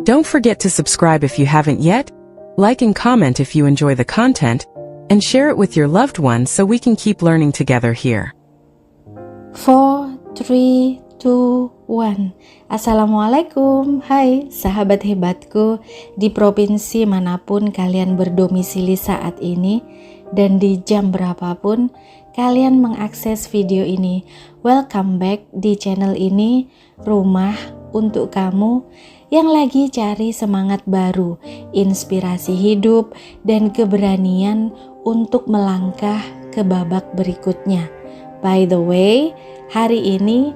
Don't forget to subscribe if you haven't yet, like and comment if you enjoy the content, and share it with your loved ones so we can keep learning together here. 4, 3, 2, 1. Assalamualaikum. Hai sahabat hebatku di provinsi manapun kalian berdomisili saat ini dan di jam berapapun kalian mengakses video ini. Welcome back di channel ini, rumah untuk kamu yang lagi cari semangat baru, inspirasi hidup, dan keberanian untuk melangkah ke babak berikutnya. By the way, hari ini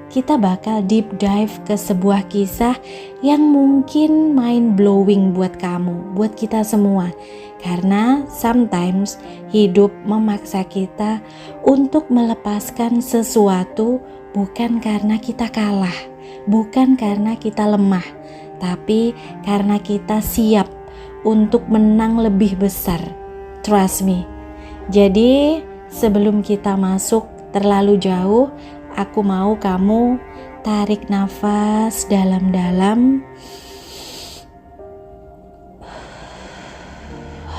kita bakal deep dive ke sebuah kisah yang mungkin mind blowing buat kamu, buat kita semua. Karena sometimes hidup memaksa kita untuk melepaskan sesuatu bukan karena kita kalah, bukan karena kita lemah, tapi karena kita siap untuk menang lebih besar. Trust me. Jadi sebelum kita masuk terlalu jauh, aku mau kamu tarik nafas dalam-dalam,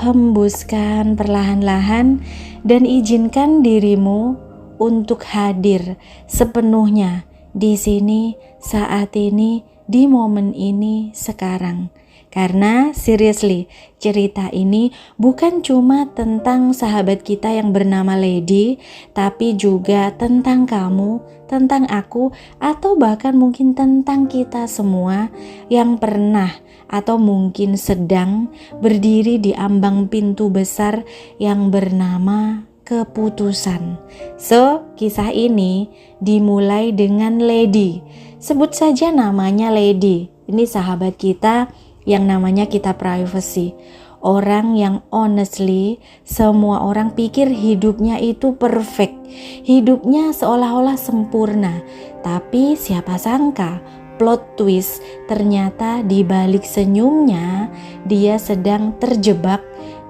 hembuskan perlahan-lahan, dan izinkan dirimu untuk hadir sepenuhnya di sini, saat ini, di momen ini, sekarang. Karena seriously, cerita ini bukan cuma tentang sahabat kita yang bernama Lady, tapi juga tentang kamu, tentang aku, atau bahkan mungkin tentang kita semua yang pernah atau mungkin sedang berdiri di ambang pintu besar yang bernama keputusan. So, kisah ini dimulai dengan Lady. Sebut saja namanya Lady. Ini sahabat kita yang namanya kita privacy. Orang yang honestly semua orang pikir hidupnya itu perfect. Hidupnya seolah-olah sempurna. Tapi siapa sangka plot twist ternyata di balik senyumnya dia sedang terjebak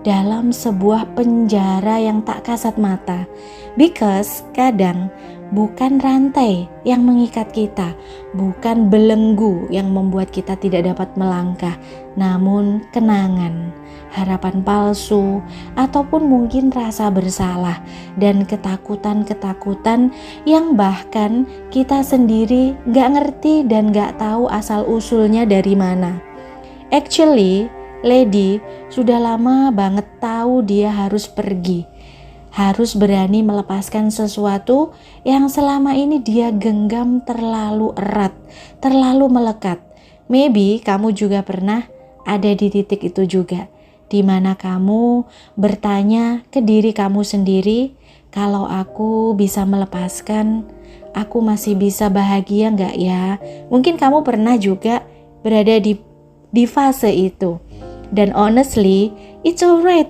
dalam sebuah penjara yang tak kasat mata. Because kadang bukan rantai yang mengikat kita, bukan belenggu yang membuat kita tidak dapat melangkah, namun kenangan, harapan palsu, ataupun mungkin rasa bersalah dan ketakutan-ketakutan yang bahkan kita sendiri gak ngerti dan gak tahu asal-usulnya dari mana. Actually, Lady sudah lama banget tahu dia harus pergi, harus berani melepaskan sesuatu yang selama ini dia genggam terlalu erat, terlalu melekat. Maybe kamu juga pernah ada di titik itu juga, di mana kamu bertanya ke diri kamu sendiri, kalau aku bisa melepaskan, aku masih bisa bahagia gak ya? Mungkin kamu pernah juga berada di fase itu. Dan honestly, it's alright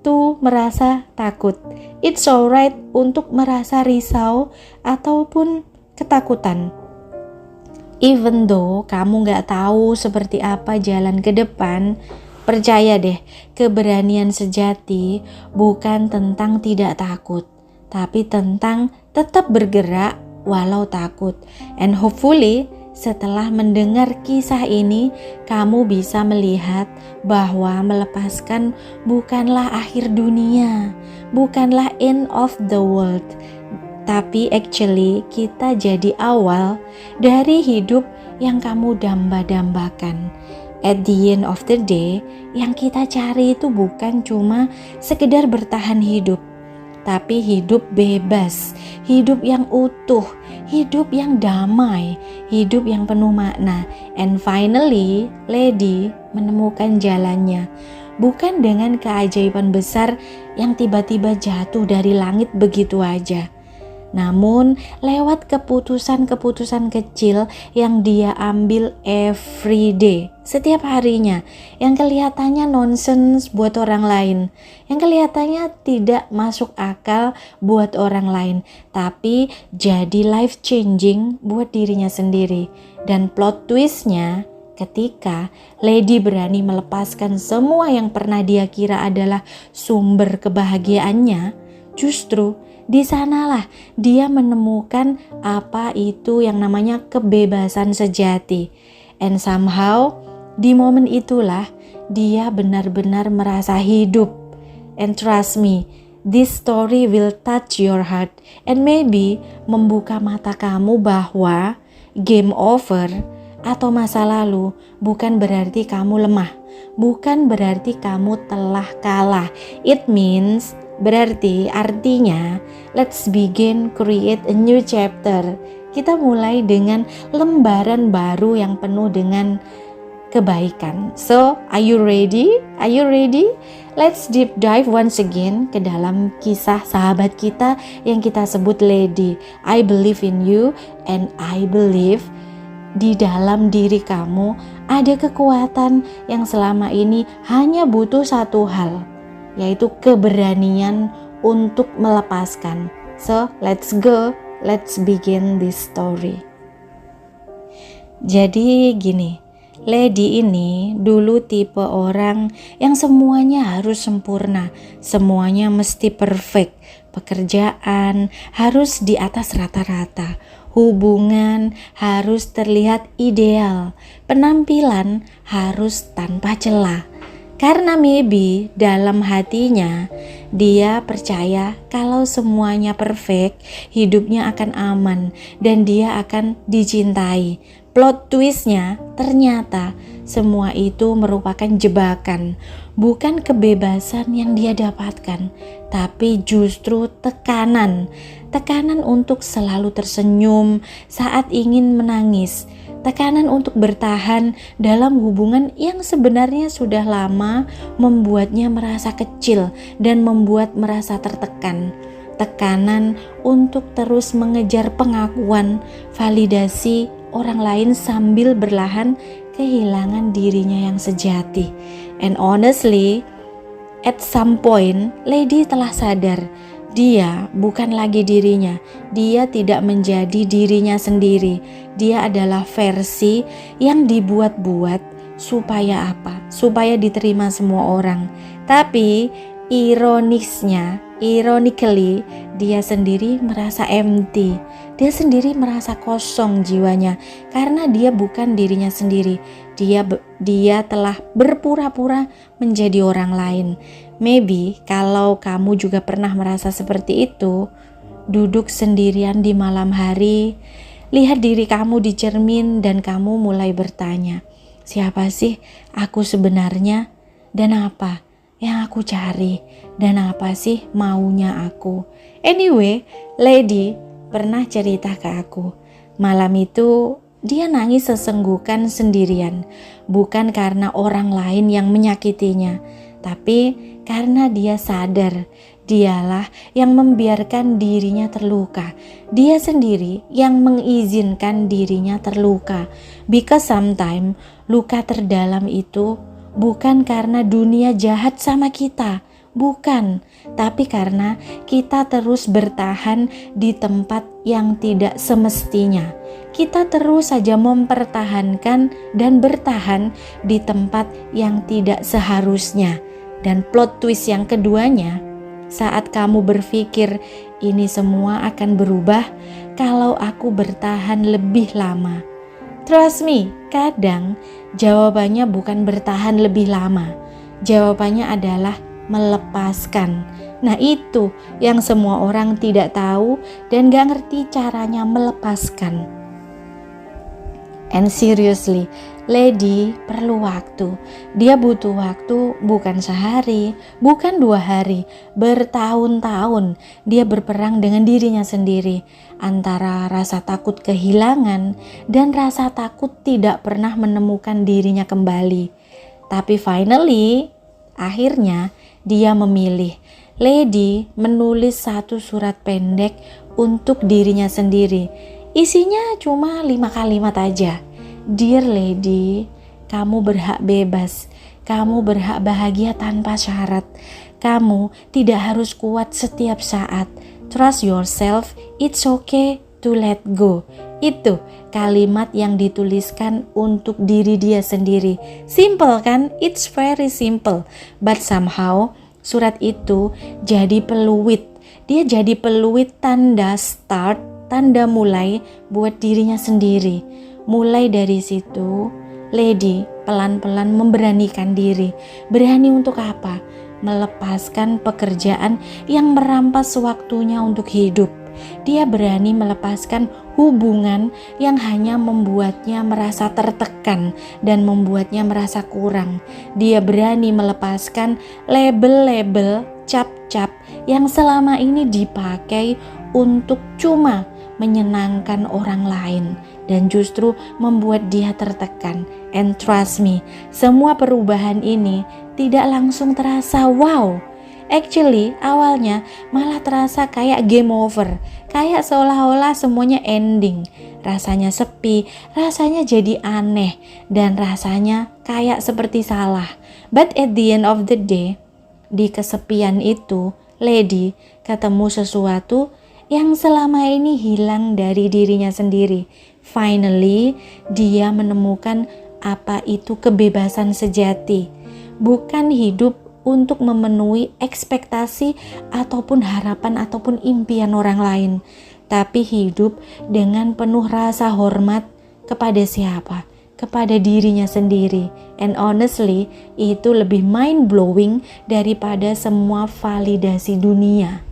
to merasa takut. It's alright untuk merasa risau ataupun ketakutan. Even though kamu gak tahu seperti apa jalan ke depan, percaya deh, keberanian sejati bukan tentang tidak takut, tapi tentang tetap bergerak walau takut. And hopefully setelah mendengar kisah ini, kamu bisa melihat bahwa melepaskan bukanlah akhir dunia, bukanlah end of the world, tapi actually kita jadi awal dari hidup yang kamu damba-dambakan. At the end of the day, yang kita cari itu bukan cuma sekedar bertahan hidup, tapi hidup bebas, hidup yang utuh, hidup yang damai, hidup yang penuh makna. And finally, Lady menemukan jalannya. Bukan dengan keajaiban besar yang tiba-tiba jatuh dari langit begitu aja, namun lewat keputusan-keputusan kecil yang dia ambil every day, setiap harinya, yang kelihatannya nonsense buat orang lain, yang kelihatannya tidak masuk akal buat orang lain, tapi jadi life changing buat dirinya sendiri. Dan plot twistnya, ketika Lady berani melepaskan semua yang pernah dia kira adalah sumber kebahagiaannya, justru di sanalah dia menemukan apa itu yang namanya kebebasan sejati. And somehow Di momen itulah dia benar-benar merasa hidup. And trust me, this story will touch your heart and maybe membuka mata kamu bahwa game over atau masa lalu bukan berarti kamu lemah, bukan berarti kamu telah kalah. It means, artinya let's begin create a new chapter. Kita mulai dengan lembaran baru yang penuh dengan kebaikan. So, are you ready? Are you ready? Let's deep dive once again ke dalam kisah sahabat kita yang kita sebut Lady. I believe in you and I believe di dalam diri kamu ada kekuatan yang selama ini hanya butuh satu hal, yaitu keberanian untuk melepaskan. So, let's go. Let's begin this story. Jadi gini, Lady ini dulu tipe orang yang semuanya harus sempurna, semuanya mesti perfect. Pekerjaan harus di atas rata-rata, hubungan harus terlihat ideal, penampilan harus tanpa celah. Karena maybe dalam hatinya dia percaya kalau semuanya perfect, hidupnya akan aman dan dia akan dicintai. Plot twistnya ternyata semua itu merupakan jebakan, bukan kebebasan yang dia dapatkan, tapi justru tekanan untuk selalu tersenyum saat ingin menangis, tekanan untuk bertahan dalam hubungan yang sebenarnya sudah lama membuatnya merasa kecil dan membuat merasa tertekan. Tekanan untuk terus mengejar pengakuan, validasi orang lain sambil berlahan kehilangan dirinya yang sejati. And honestly, at some point, Lady telah sadar dia bukan lagi dirinya. Dia tidak menjadi dirinya sendiri. Dia adalah versi yang dibuat-buat supaya apa? Supaya diterima semua orang. Tapi ironically, dia sendiri merasa empty. Dia sendiri merasa kosong jiwanya karena dia bukan dirinya sendiri. Dia telah berpura-pura menjadi orang lain. Maybe kalau kamu juga pernah merasa seperti itu, duduk sendirian di malam hari, lihat diri kamu di cermin dan kamu mulai bertanya, siapa sih aku sebenarnya dan apa yang aku cari dan apa sih maunya aku. Anyway, Lady pernah cerita ke aku, malam itu dia nangis sesenggukan sendirian, bukan karena orang lain yang menyakitinya, tapi karena dia sadar dialah yang membiarkan dirinya terluka. Dia sendiri yang mengizinkan dirinya terluka. Because sometimes luka terdalam itu bukan karena dunia jahat sama kita, bukan, tapi karena kita terus bertahan di tempat yang tidak semestinya. Kita terus saja mempertahankan dan bertahan di tempat yang tidak seharusnya. Dan plot twist yang keduanya, saat kamu berpikir ini semua akan berubah kalau aku bertahan lebih lama. Trust me, kadang jawabannya bukan bertahan lebih lama. Jawabannya adalah melepaskan. Nah itu yang semua orang tidak tahu dan gak ngerti caranya melepaskan. And seriously, Lady perlu waktu. Dia butuh waktu bukan sehari, bukan 2 hari, bertahun-tahun. Dia berperang dengan dirinya sendiri antara rasa takut kehilangan dan rasa takut tidak pernah menemukan dirinya kembali. Tapi finally, akhirnya dia memilih. Lady menulis satu surat pendek untuk dirinya sendiri. Isinya cuma 5 kalimat aja. Dear Lady, kamu berhak bebas. Kamu berhak bahagia tanpa syarat. Kamu tidak harus kuat setiap saat. Trust yourself, it's okay to let go. Itu kalimat yang dituliskan untuk diri dia sendiri. Simple kan? It's very simple. But somehow surat itu jadi peluit. Dia jadi peluit tanda start, tanda mulai buat dirinya sendiri. Mulai dari situ, Lady pelan-pelan memberanikan diri. Berani untuk apa? Melepaskan pekerjaan yang merampas waktunya untuk hidup. Dia berani melepaskan hubungan yang hanya membuatnya merasa tertekan dan membuatnya merasa kurang. Dia berani melepaskan label-label, cap-cap yang selama ini dipakai untuk cuma menyenangkan orang lain dan justru membuat dia tertekan. And trust me, semua perubahan ini tidak langsung terasa wow. Actually, awalnya malah terasa kayak game over, kayak seolah-olah semuanya ending. Rasanya sepi, rasanya jadi aneh, dan rasanya kayak seperti salah. But at the end of the day, di kesepian itu, Lady ketemu sesuatu yang selama ini hilang dari dirinya sendiri. Finally, dia menemukan apa itu kebebasan sejati. Bukan hidup untuk memenuhi ekspektasi ataupun harapan ataupun impian orang lain, tapi hidup dengan penuh rasa hormat kepada siapa? Kepada dirinya sendiri. And honestly, itu lebih mind blowing daripada semua validasi dunia.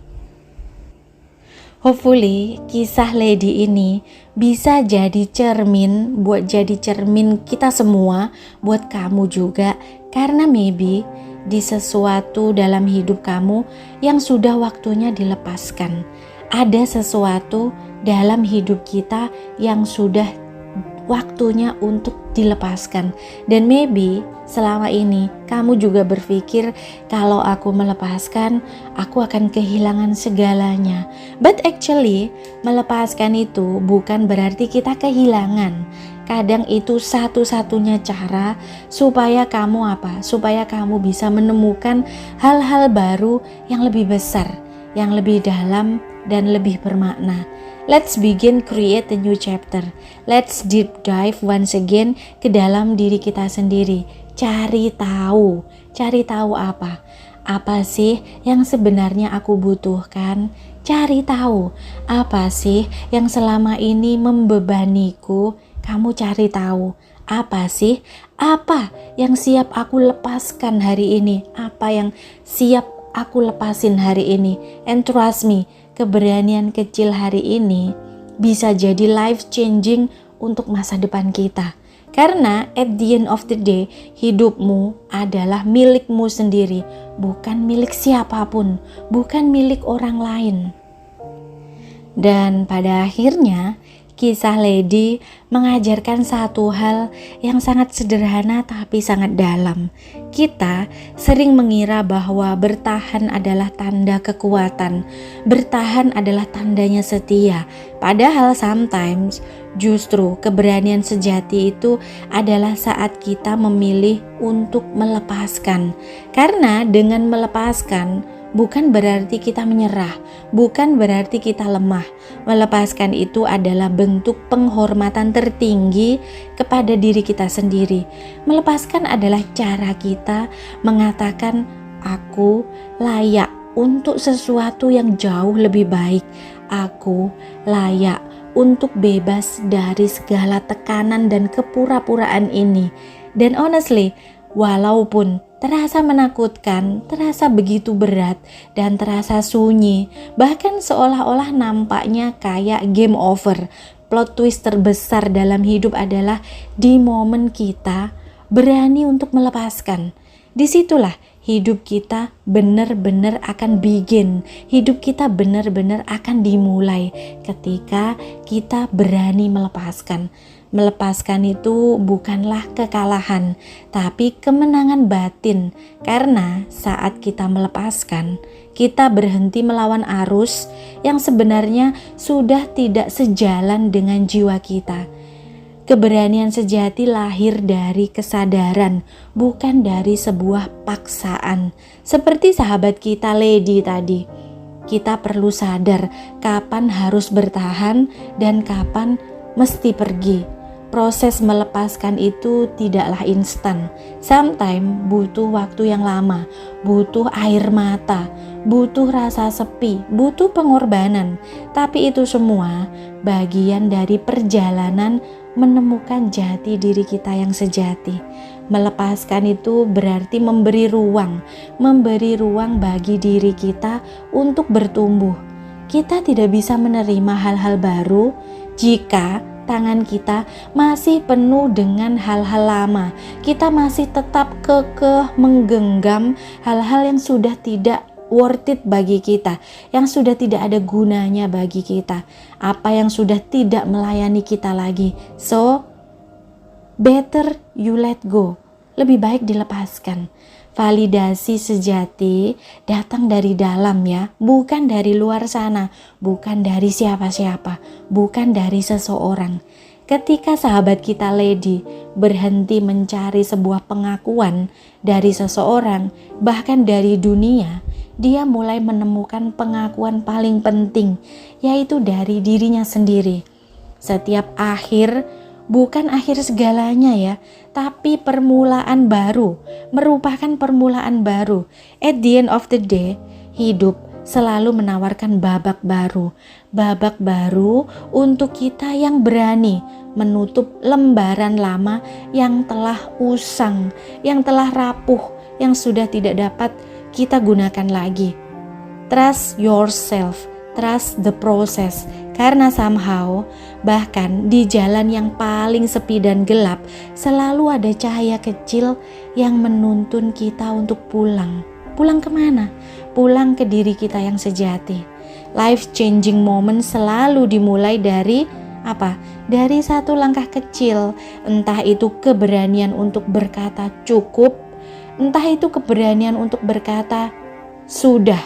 Hopefully kisah Lady ini bisa jadi cermin kita semua, buat kamu juga, karena maybe di sesuatu dalam hidup kamu yang sudah waktunya dilepaskan. Ada sesuatu dalam hidup kita yang sudah waktunya untuk dilepaskan. Dan maybe selama ini kamu juga berpikir, kalau aku melepaskan, aku akan kehilangan segalanya. But actually, melepaskan itu bukan berarti kita kehilangan. Kadang itu satu-satunya cara supaya kamu bisa menemukan hal-hal baru yang lebih besar, yang lebih dalam dan lebih bermakna. Let's begin create a new chapter. Let's deep dive once again ke dalam diri kita sendiri. Cari tahu apa? Apa sih yang sebenarnya aku butuhkan? Cari tahu apa sih yang selama ini membebaniku? Kamu cari tahu apa sih? Apa yang siap aku lepaskan hari ini? Apa yang siap aku lepasin hari ini? And trust me, keberanian kecil hari ini bisa jadi life changing untuk masa depan kita. Karena at the end of the day, hidupmu adalah milikmu sendiri, bukan milik siapapun, bukan milik orang lain. Dan pada akhirnya, kisah Lady mengajarkan satu hal yang sangat sederhana tapi sangat dalam. Kita sering mengira bahwa bertahan adalah tanda kekuatan, bertahan adalah tandanya setia. Padahal sometimes justru keberanian sejati itu adalah saat kita memilih untuk melepaskan. Karena dengan melepaskan, bukan berarti kita menyerah, bukan berarti kita lemah. Melepaskan itu adalah bentuk penghormatan tertinggi kepada diri kita sendiri. Melepaskan adalah cara kita mengatakan, aku layak untuk sesuatu yang jauh lebih baik. Aku layak untuk bebas dari segala tekanan dan kepura-puraan ini. Dan honestly, walaupun terasa menakutkan, terasa begitu berat, dan terasa sunyi, bahkan seolah-olah nampaknya kayak game over. Plot twist terbesar dalam hidup adalah di momen kita berani untuk melepaskan. Disitulah hidup kita benar-benar akan begin. Hidup kita benar-benar akan dimulai ketika kita berani melepaskan. Melepaskan itu bukanlah kekalahan, tapi kemenangan batin. Karena saat kita melepaskan, kita berhenti melawan arus yang sebenarnya sudah tidak sejalan dengan jiwa kita. Keberanian sejati lahir dari kesadaran, bukan dari sebuah paksaan. Seperti sahabat kita Lady tadi, kita perlu sadar kapan harus bertahan dan kapan mesti pergi. Proses melepaskan itu tidaklah instan. Sometimes butuh waktu yang lama, butuh air mata, butuh rasa sepi, butuh pengorbanan. Tapi itu semua bagian dari perjalanan menemukan jati diri kita yang sejati. Melepaskan itu berarti memberi ruang bagi diri kita untuk bertumbuh. Kita tidak bisa menerima hal-hal baru jika tangan kita masih penuh dengan hal-hal lama. Kita masih tetap kekeh menggenggam hal-hal yang sudah tidak worth it bagi kita, yang sudah tidak ada gunanya bagi kita, apa yang sudah tidak melayani kita lagi. So, better you let go. Lebih baik dilepaskan. Validasi sejati datang dari dalam ya, bukan dari luar sana, bukan dari siapa-siapa, bukan dari seseorang. Ketika sahabat kita Lady berhenti mencari sebuah pengakuan dari seseorang, bahkan dari dunia, dia mulai menemukan pengakuan paling penting, yaitu dari dirinya sendiri. Setiap akhir bukan akhir segalanya ya, tapi permulaan baru, merupakan permulaan baru. At the end of the day, hidup selalu menawarkan babak baru untuk kita yang berani menutup lembaran lama yang telah usang, yang telah rapuh, yang sudah tidak dapat kita gunakan lagi. Trust yourself, trust the process, karena somehow bahkan di jalan yang paling sepi dan gelap selalu ada cahaya kecil yang menuntun kita untuk pulang. Pulang kemana? Pulang ke diri kita yang sejati. Life changing moment selalu dimulai dari apa? Dari satu langkah kecil, entah itu keberanian untuk berkata cukup, entah itu keberanian untuk berkata sudah.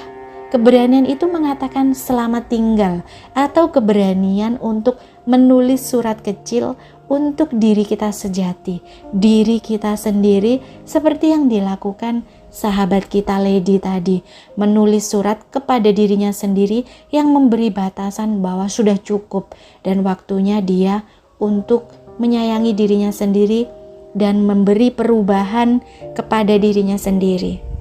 Keberanian itu mengatakan selamat tinggal, atau keberanian untuk menulis surat kecil untuk diri kita sejati, diri kita sendiri, seperti yang dilakukan sahabat kita Lady tadi, menulis surat kepada dirinya sendiri yang memberi batasan bahwa sudah cukup dan waktunya dia untuk menyayangi dirinya sendiri dan memberi perubahan kepada dirinya sendiri.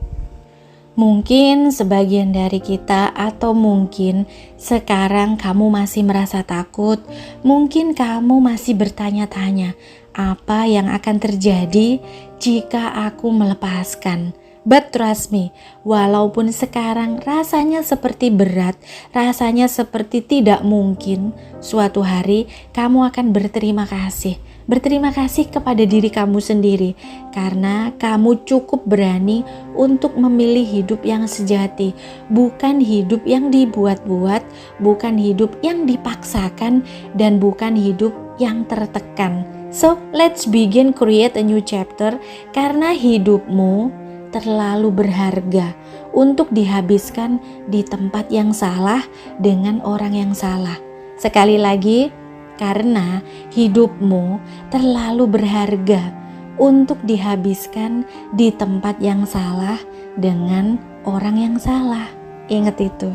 Mungkin sebagian dari kita, atau mungkin sekarang kamu masih merasa takut, mungkin kamu masih bertanya-tanya, apa yang akan terjadi jika aku melepaskan? But trust me, walaupun sekarang rasanya seperti berat, rasanya seperti tidak mungkin, suatu hari kamu akan berterima kasih. Berterima kasih kepada diri kamu sendiri karena kamu cukup berani untuk memilih hidup yang sejati, bukan hidup yang dibuat-buat, bukan hidup yang dipaksakan, dan bukan hidup yang tertekan. So, let's begin create a new chapter karena hidupmu terlalu berharga untuk dihabiskan di tempat yang salah dengan orang yang salah. Sekali lagi, karena hidupmu terlalu berharga untuk dihabiskan di tempat yang salah dengan orang yang salah. Ingat itu.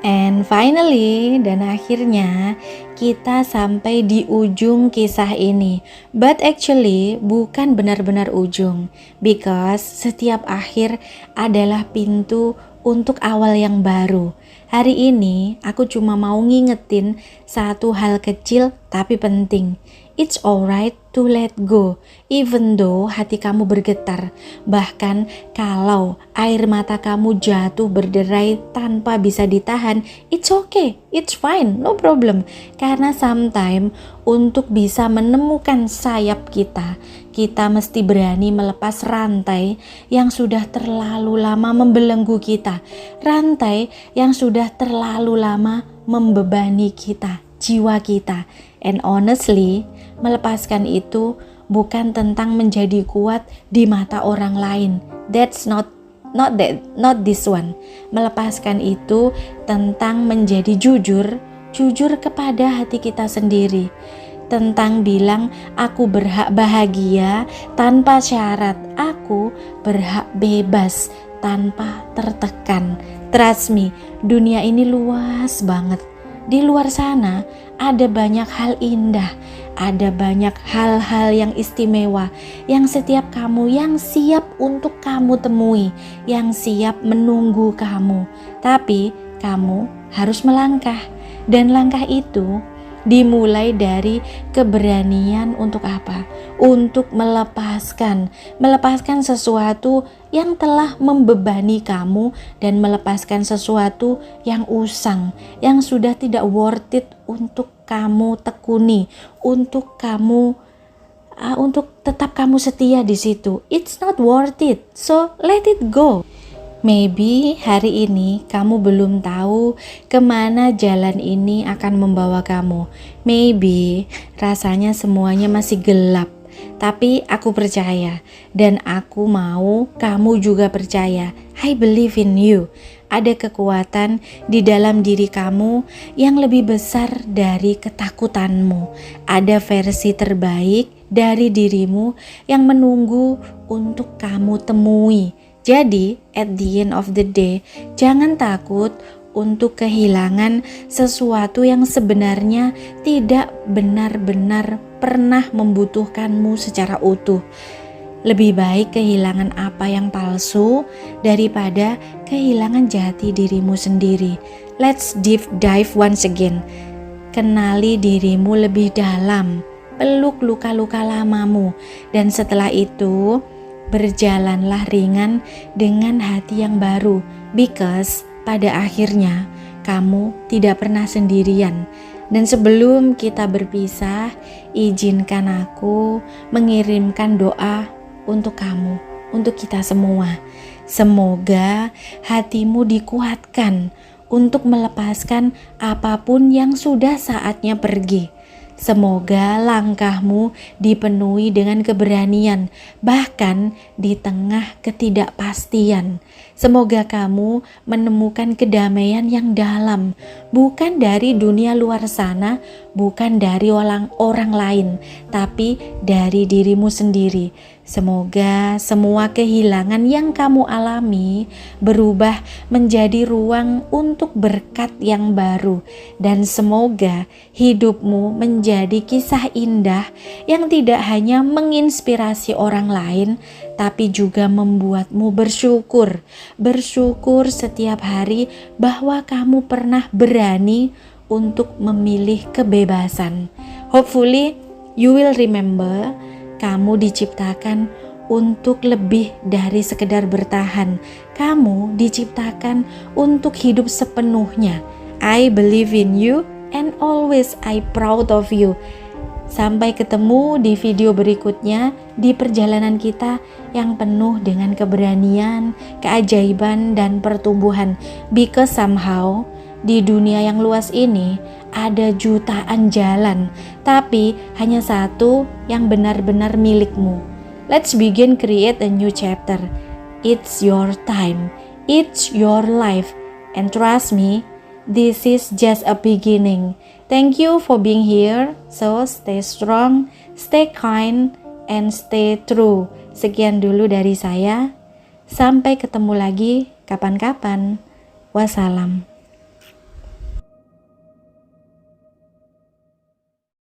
And finally, dan akhirnya kita sampai di ujung kisah ini. But actually bukan benar-benar ujung, because setiap akhir adalah pintu untuk awal yang baru. Hari ini aku cuma mau ngingetin satu hal kecil tapi penting. It's alright to let go, even though hati kamu bergetar. Bahkan kalau air mata kamu jatuh berderai tanpa bisa ditahan, it's okay, it's fine, no problem. Karena sometimes untuk bisa menemukan sayap kita mesti berani melepas rantai yang sudah terlalu lama membelenggu kita. Rantai yang sudah terlalu lama membebani kita, jiwa kita. And honestly, melepaskan itu bukan tentang menjadi kuat di mata orang lain. That's not this one. Melepaskan itu tentang menjadi jujur kepada hati kita sendiri. Tentang bilang aku berhak bahagia tanpa syarat, aku berhak bebas tanpa tertekan. Trust me, dunia ini luas banget. Di luar sana ada banyak hal indah, ada banyak hal-hal yang istimewa yang setiap kamu yang siap untuk kamu temui, yang siap menunggu kamu. Tapi kamu harus melangkah, dan langkah itu dimulai dari keberanian untuk apa? Untuk melepaskan sesuatu yang telah membebani kamu dan melepaskan sesuatu yang usang, yang sudah tidak worth it untuk kamu tekuni, untuk tetap kamu setia di situ. It's not worth it, so let it go. Maybe hari ini kamu belum tahu kemana jalan ini akan membawa kamu. Maybe rasanya semuanya masih gelap. Tapi aku percaya dan aku mau kamu juga percaya. I believe in you. Ada kekuatan di dalam diri kamu yang lebih besar dari ketakutanmu. Ada versi terbaik dari dirimu yang menunggu untuk kamu temui. Jadi, at the end of the day, jangan takut untuk kehilangan sesuatu yang sebenarnya tidak benar-benar pernah membutuhkanmu secara utuh. Lebih baik kehilangan apa yang palsu daripada kehilangan jati dirimu sendiri. Let's deep dive once again. Kenali dirimu lebih dalam, peluk luka-luka lamamu, dan setelah itu berjalanlah ringan dengan hati yang baru, because pada akhirnya kamu tidak pernah sendirian. Dan sebelum kita berpisah, izinkan aku mengirimkan doa untuk kamu, untuk kita semua. Semoga hatimu dikuatkan untuk melepaskan apapun yang sudah saatnya pergi. Semoga langkahmu dipenuhi dengan keberanian, bahkan di tengah ketidakpastian. Semoga kamu menemukan kedamaian yang dalam, bukan dari dunia luar sana, bukan dari orang lain, tapi dari dirimu sendiri. Semoga semua kehilangan yang kamu alami berubah menjadi ruang untuk berkat yang baru, dan semoga hidupmu menjadi kisah indah yang tidak hanya menginspirasi orang lain, tapi juga membuatmu bersyukur setiap hari bahwa kamu pernah berani untuk memilih kebebasan. Hopefully you will remember, kamu diciptakan untuk lebih dari sekedar bertahan. Kamu diciptakan untuk hidup sepenuhnya. I believe in you and always I proud of you. Sampai ketemu di video berikutnya, di perjalanan kita yang penuh dengan keberanian, keajaiban, dan pertumbuhan. Because somehow di dunia yang luas ini ada jutaan jalan, tapi hanya satu yang benar-benar milikmu. Let's begin create a new chapter. It's your time, it's your life, and trust me, this is just a beginning. Thank you for being here. So stay strong, stay kind, and stay true. Sekian dulu dari saya. Sampai ketemu lagi kapan-kapan. Wassalam.